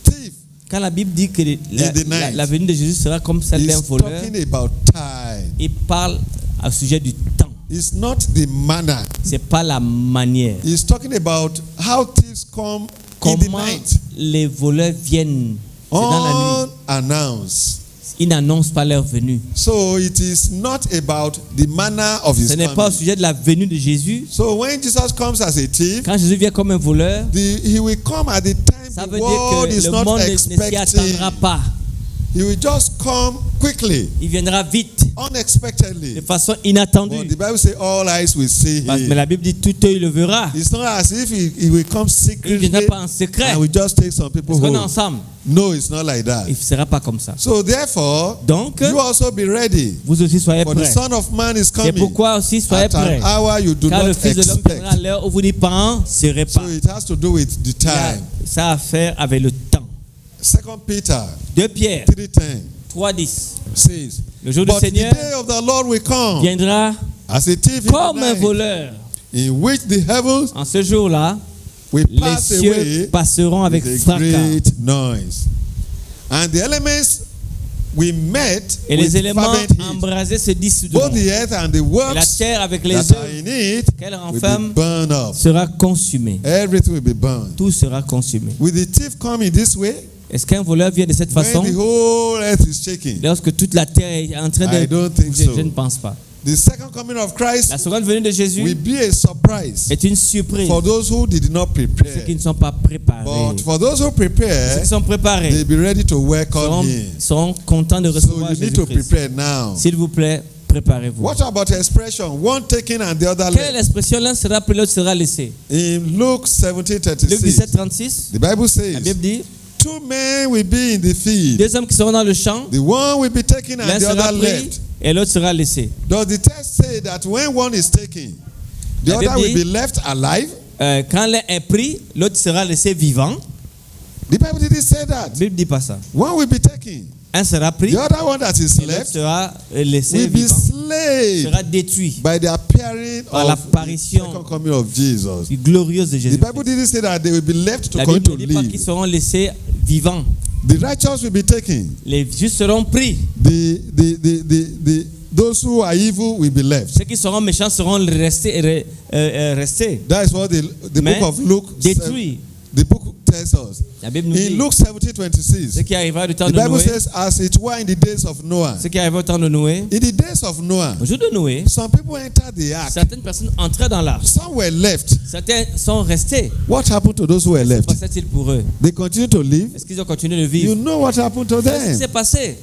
thief, Quand la Bible dit que night, la venue de Jésus sera comme celle d'un it's voleur, talking about time. il parle au sujet du temps. It's not the manner. C'est pas la manière. He's talking about how thieves come in the Comment night, les voleurs viennent. C'est dans la nuit. unannounced. Ils n'annoncent pas leur venue. So it is not about the manner of his Ce n'est pas au coming. sujet de la venue de Jésus. So when Jesus comes as a thief, Quand Jésus vient comme un voleur, he will come at the time ça the veut world dire is que le not monde ne s'y expecting. attendra pas. He will just come quickly, Il viendra vite, de unexpectedly. façon But inattendue. the Bible says all eyes will see Mais him. la Bible dit tout œil le verra. It's not as if he will come Il ne secretly viendra pas en secret. and we just take some people Parce qu'on est home. ensemble. No, it's not like that. Il ne sera pas comme ça. So therefore, Donc, you also be ready. vous aussi soyez For the prêts. Son of Man is C'est coming pourquoi aussi soyez at an prêts. hour you do Car le not Fils de l'homme viendra à expect. l'heure où vous n'y penserez pas. So it has to do with the time. Ça a à faire avec le temps. 2 Peter 2 Pierre 3:10 3:10. says, Le jour du but the Seigneur day of the Lord will come viendra as a thief in comme the un night, voleur. in which the heavens En ce jour-là, will les pass cieux away passeront avec with a fracas. great noise. And the elements we met Et with les éléments fervent heat. embrasés se Both dissoudront. the earth and the Et la works terre avec les that are œufs in it qu'elle will renferme be burned up. sera consumé. Everything will be burned. Tout sera consumé. Will the thief come in this way? Est-ce qu'un voleur vient de cette façon? When the whole earth is shaking. Lorsque toute la terre est en train I de don't think bouger, so. je ne pense pas. The second coming of Christ La seconde venue de will Jésus be a surprise est une surprise for those who did not pour ceux prepare. qui ne sont pas préparés. But for those who Ceux prepare, qui sont préparés they'll be ready to welcome seront, him. seront contents de So recevoir you need to Jésus-Christ. prepare now. S'il vous plaît, préparez-vous. What about expression? One taken and the other Quelle est left. l'expression? L'un sera pris, l'autre sera laissé. In Luke Luc 17:36, 17, 36, the Bible la says, Bible dit, two men will be in the field. deux hommes qui seront dans le champ, The one will be taken l'un and the sera other pris left. et l'autre sera laissé. Does the text say that when one is taken, the La Bible other will dit- be left alive? Quand l'un est pris, l'autre sera laissé vivant. The Bible didn't say that. La Bible dit pas ça. One will be taken. Un sera pris, The other one that is et l'autre left sera laissé will be vivant, slain sera détruit by the appearing par of the l'apparition second coming of Jesus. du glorieux de The Jésus. Bible didn't say that they will be left to La continue Bible to ne dit pas qu'ils live. seront laissés vivants. The righteous will be taken. Les justes seront pris. Those who are evil will be left. Ceux qui seront méchants seront restés. That is what the Mais book of Luke détruits. the book tells us. La Bible nous In dit Luke 17:26, ce qui arrivera du temps the de Bible Noé. says, as it were in the days of Noah. Ce qui arriva au temps de Noé. In the days of Noah, Au jour de Noé, some people entered the ark. certaines personnes entraient dans l'arche. Some were left. Certains sont restés. What happened to those who were Que left? passait-il pour eux? They continued to live. Est-ce qu'ils ont continué de You vivre? know what happened to Qu'est-ce qui s'est them. passé?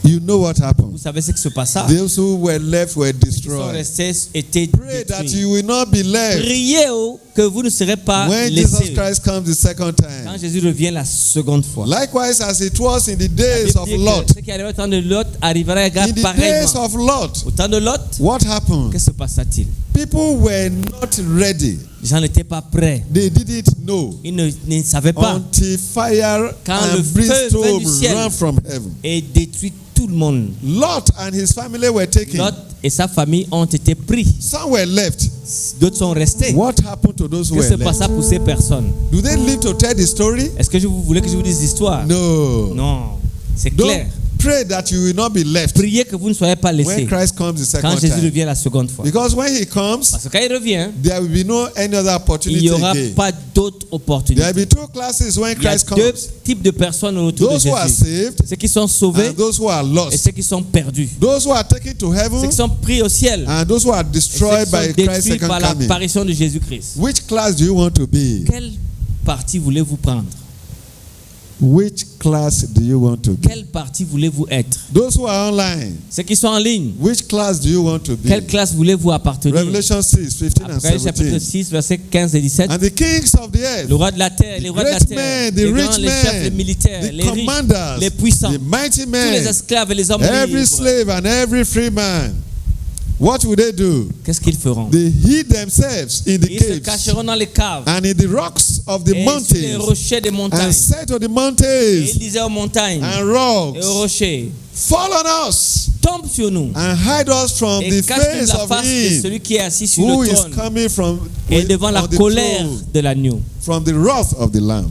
You know what Vous happened. savez ce qui se passa. Those who were left were Ils sont destroyed. restés, étaient Pray that détruits. you will not be left Priez que vous ne serez pas when Jesus laissés Christ comes the second quand time. Jésus revient la seconde fois. Likewise, as it was in the La days Bible of dit que Lot. ce qui arrivait au temps de Lot arrivera In the days pareillement. of Lot, Au temps de Lot, what happened? que se passa-t-il? People were not ready. Les gens n'étaient pas prêts. They didn't know Ils ne savaient pas. until fire Quand le and feu vint brimstone du ciel. ran from heaven. Et détruit tout le monde. Lot and his family were taken. Lot et sa famille ont été pris. Some were left. D'autres sont restés. What happened to those who Que were se left? passa pour ces personnes? Do they live to tell the story? Est-ce que vous voulez que je vous dise l'histoire? No. Non. C'est Don't clair. pray that you will not be left Priez que vous ne soyez pas when laissés Christ comes the quand second Jésus time. revient la seconde fois. Because when he comes, Parce que quand il revient, there will be no any other il opportunity n'y aura again. pas d'autre There opportunité. will be two classes when Il y a Christ deux comes. types de personnes autour de Those who are Jésus. saved Ceux qui sont sauvés and those who are et lost. ceux qui sont perdus. Those who are taken to Ceux heaven qui sont pris au ciel and those who are et ceux destroyed qui sont by Christ's détruits second par coming. l'apparition de Jésus-Christ. Which class do you want to be? Quelle partie voulez-vous prendre? Which class do you want to be? Quelle partie voulez-vous être? Those who are online, Ceux qui sont en ligne, which class do you want to be? quelle classe voulez-vous appartenir? Revelation 6, 15 and Après chapitre 17. 6, versets 15 et 17. And the kings of the earth, Le roi de la terre, les rois de la great terre, men, the les grands, rich les chefs, les men, militaires, the les riches, commanders, les puissants, the mighty tous les men, esclaves et les hommes every libres. slave and every free man, what will they do? Qu'est-ce qu'ils feront? They hid themselves in the Ils se caves cacheront dans les caves and in the rocks of the et sur les mountains, rochers des and montagnes. said to the Et mountains il disait aux montagnes and et aux rocks, rochers, fall on us tombe sur nous and hide us from et the cache-nous face la of face de him celui qui est assis sur who le is trône coming et devant la on the colère throne, de l'agneau. from the wrath of the Lamb.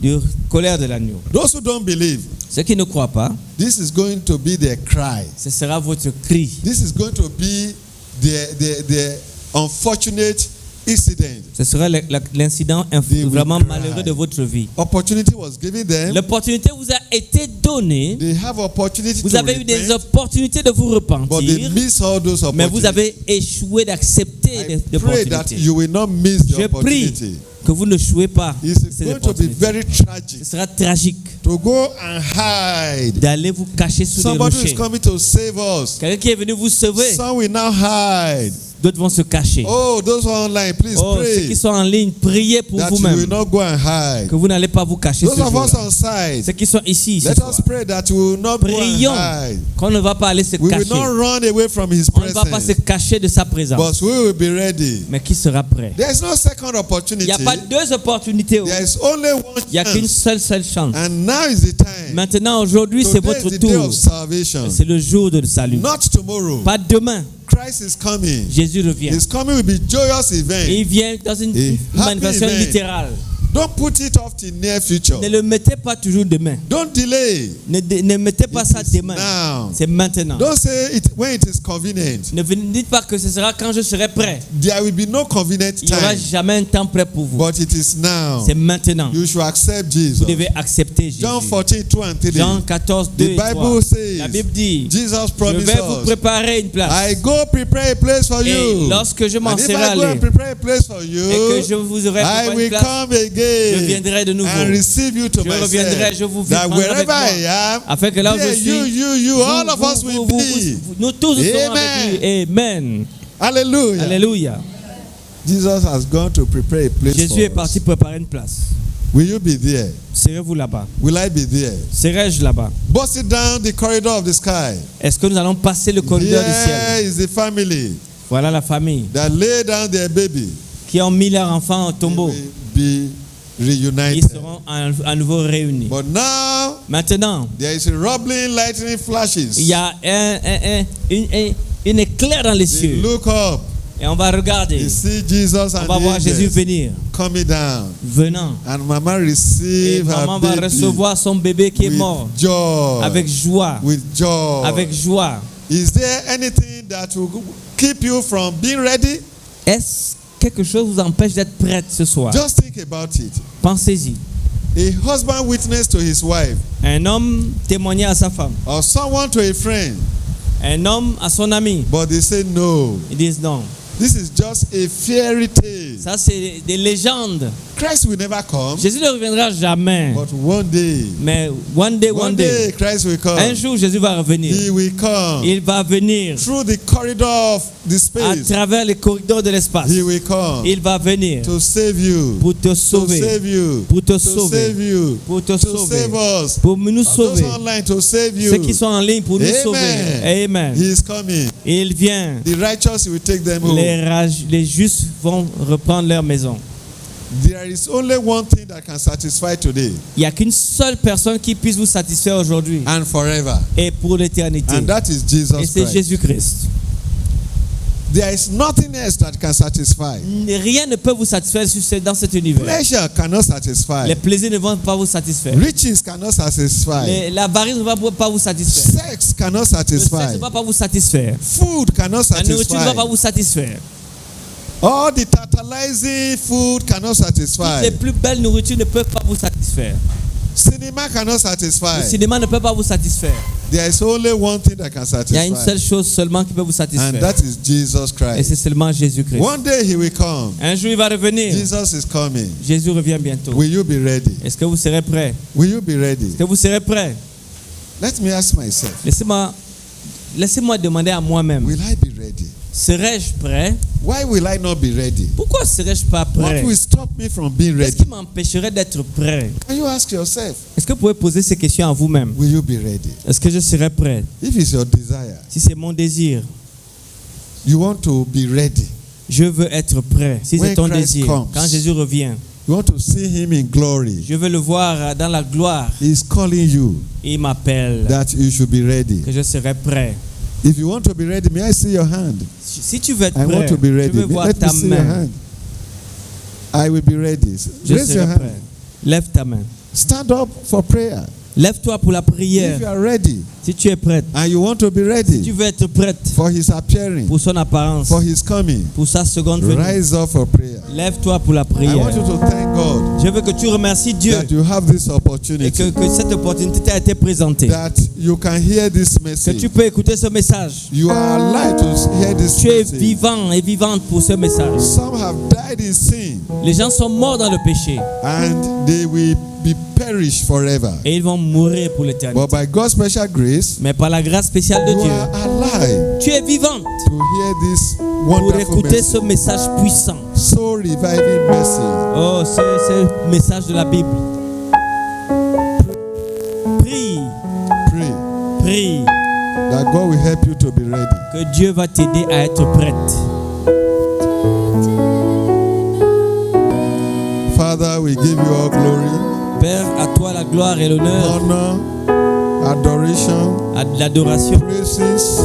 De colère de l'agneau. Those who don't believe, Ceux qui ne croient pas, this is going to be their cry. ce sera votre cri. This is going to be the unfortunate incident. Ce sera l'incident will vraiment cry. malheureux de votre vie. Opportunity was given them. L'opportunité vous a été donnée. They have opportunity Vous to avez eu des repent, opportunités de vous but they repentir, miss all those mais vous opportunities. avez échoué d'accepter I pray that l'opportunité. you will not miss the Je prie opportunity. que vous ne jouez pas It's ces going to be opportunités. very tragic Ce sera tragique to go and hide. d'aller vous cacher sous des Somebody is rochers. coming to save us. Quelqu'un qui est venu vous sauver, Some will now hide. d'autres vont se cacher. Oh, those who are online, please Oh, ceux pray qui sont en ligne, priez pour that you will vous-même not go and hide. que vous n'allez pas vous cacher ce Those of us jour-là. on site, Ceux qui sont ici ce let soir, us pray that we will not go prions and hide. qu'on ne va pas aller se We will cacher. not run away from His On ne va pas se presence, cacher de sa présence. but we will be ready. Mais qui sera prêt? There is no second Il opportunity. n'y a pas deux opportunités. There is only one Il n'y a qu'une chance. seule chance. And now is the time. Maintenant, aujourd'hui, c'est Today votre is the day tour. of salvation. C'est le jour de salut. Not tomorrow. Pas demain. Christ is coming. Jésus revient. His coming will be joyous Et event. il vient dans une A manifestation happy event. littérale. Don't put it off till near future. Ne le mettez pas toujours demain. Don't delay. Ne mettez pas ça It is demain. now. C'est maintenant. Don't say it when it is convenient. Ne dites pas que ce sera quand je serai prêt. There will be no convenient Il n'y aura time. jamais un temps prêt pour vous. But it is now. C'est maintenant. You should accept Vous Jesus. devez accepter Jésus. John 14, 2 and 3. Jean 14, 2 The et 3. Bible says, La Bible dit, Jesus je promised vais vous us, préparer une place. I go prepare a place for Et you. lorsque je m'en And if serai I go allé and prepare a place for you, et que je vous aurai I préparé une will place, come je again viendrai de nouveau. and receive you to Je reviendrai, myself. je vous That prendrai avec wherever moi. I am, Afin que là où je there suis, you, all of us will be. nous tous serons Amen. avec lui. Amen. Hallelujah. Alléluia. Jesus has gone to prepare a place Jésus est for parti us. préparer une place. Will you be there? Serez-vous là-bas? Will I be there? Serai-je là-bas? Bust it down the corridor of the sky. Est-ce que nous allons passer le corridor du ciel? Here is the family Voilà la famille that lay down their baby. qui ont mis leur enfant au tombeau. Be Ils reunited. seront à nouveau réunis. But now Maintenant, there is a rumbling, lightning flashes. il y a une éclair dans les They cieux. look up. Et on va regarder. They see Jesus On and va voir the Jésus angels venir, coming down. venant. And Mama Et receive her maman va baby recevoir son bébé qui est mort with joy. avec joie. With joy. Avec joie. Is there anything that will keep you from being ready? Est-ce quelque chose vous empêche d'être prête ce soir? Just think about it. Pensez-y. A husband witnessed to his wife, Un homme témoignait à sa femme. or someone to a friend, Un homme à son ami. but they say no. Ils disent non. This is just a fairy tale. Ça, c'est des légendes. Christ will never come, Jésus ne reviendra jamais. but one day, Mais one day, Christ will come. un jour, Jésus va revenir. He will come. Il va venir Through the corridor of the à space, travers les corridors de l'espace. He will come Il va venir to save you, pour te to sauver, save you, pour te to sauver, save you, pour te to sauver, save us. pour nous Those sauver. online to save you. Ceux qui sont en ligne pour nous Amen. sauver. Amen. He is coming. Il vient. The righteous will take them home. Les justes vont reprendre leur maison. There is only one thing that can satisfy today Il n'y a qu'une seule personne qui puisse vous satisfaire aujourd'hui and forever, et pour l'éternité. and that is Et Jesus c'est Christ. Jésus-Christ. There is nothing else that can satisfy. Rien ne peut vous satisfaire dans cet univers. Pleasure cannot satisfy. Les plaisirs ne vont pas vous satisfaire. Riches cannot satisfy. L'avarice ne va pas vous satisfaire. Sex cannot Le sexe satisfy. ne va pas vous satisfaire. Food cannot La nourriture ne va satisfy. pas vous satisfaire. All the tantalizing food cannot Les satisfy. plus belles nourritures ne peuvent pas vous satisfaire. Cinema cannot Le satisfy. cinéma ne peut pas vous satisfaire. There is only one thing that can Il y a une seule satisfy. chose seulement qui peut vous And satisfaire. that is Jesus Et Christ. c'est seulement Jésus-Christ. One day he will come. Un jour, il va revenir. Jesus is coming. Jésus revient bientôt. Will you be ready? Est-ce que vous serez prêts? Will you be ready? Est-ce que vous serez prêts? Let me ask myself. Laissez-moi demander à moi-même. Will I be ready? Serais-je prêt? Why will I not be ready? Pourquoi serais-je pas prêt? What will stop me from being Qu'est-ce ready? qui m'empêcherait d'être prêt? Can you ask yourself? Est-ce que vous pouvez poser ces questions à vous-même? Will you be ready? Est-ce que je serai prêt? If it's your desire, Si c'est mon désir, you want to be ready. je veux être prêt. Si c'est When ton Christ désir, comes, quand Jésus revient, You want to see him in glory. je veux le voir dans la gloire. He's calling you Il m'appelle that you should be ready. que je serai prêt. If you want to be ready, may I see your hand? Si tu veux être I want prêt, to be je ready. veux voir Let me ta see your main. hand. I will be ready. Je Raise your serai hand. prêt. Lève ta main. Stand up for prayer. Lève-toi pour la prière. If you are ready Si tu es prête, and you want to be tu ready veux être prête for his appearing, pour son apparence, for his coming, pour sa seconde venue. rise up for prayer. Lève-toi pour la I prière. want you to thank God Je veux que tu remercies Dieu that you have this et opportunity, que cette opportunité t'a été présentée. that you can hear this Que message. tu peux écouter ce message. You are alive to hear this Tu es message. vivant et vivante pour ce message. Some have died in sin Les gens sont morts dans le péché and they will be perished forever. et ils vont mourir pour l'éternité. But by God's special grace, Mais par la grâce spéciale de you Dieu, are alive tu es vivante to hear this pour wonderful écouter ce message. message puissant. So reviving message. Oh, ce message de la Bible. Prie, Pray prie that God will help you to be ready. que Dieu va t'aider à être prête. Father, we give you all glory, Père, à toi la gloire et l'honneur, honor, adoration, à l'adoration praises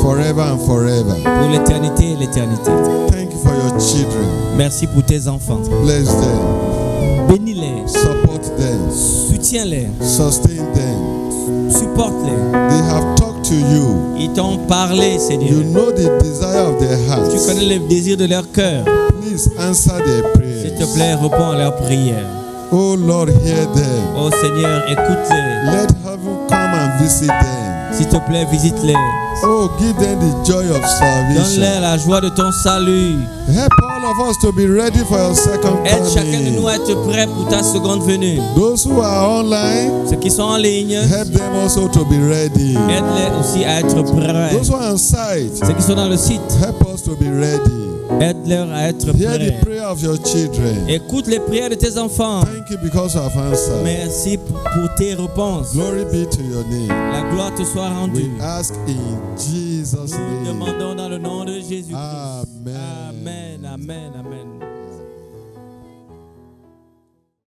forever and forever. pour l'éternité et l'éternité. Thank you for your children. Merci pour tes enfants. Bless them, Bénis-les, support them, soutiens-les, sustain them. supporte-les. They have talked to you. Ils t'ont parlé, You Seigneur. know the desire of their Tu hearts. connais les désirs de leur cœur. Please answer their S'il prayers. te plaît, réponds à leurs prières. Oh Lord, hear them. Oh Seigneur, écoute-les. Let heaven come and visit them. S'il te plaît, visite-les. Oh, give them the joy of Donne-leur salvation. la joie de ton salut. Help all of us to be ready for your second Aide chacun de nous coming. à être prêt pour ta seconde venue. Those who are online, Ceux qui sont en ligne, help them also to be ready. aide-les aussi à être prêts. Those who are on site, Ceux qui sont dans le site, help us to be ready. aide-leur à être Hear prêts. the prayer of your children. Écoute les prières de tes enfants. Thank you because you have answered. Merci pour tes réponses. Glory be to your name. La gloire te soit We rendue. ask in Jesus' Nous name. demandons dans le nom de Jésus-Christ. Amen. Amen, amen, amen.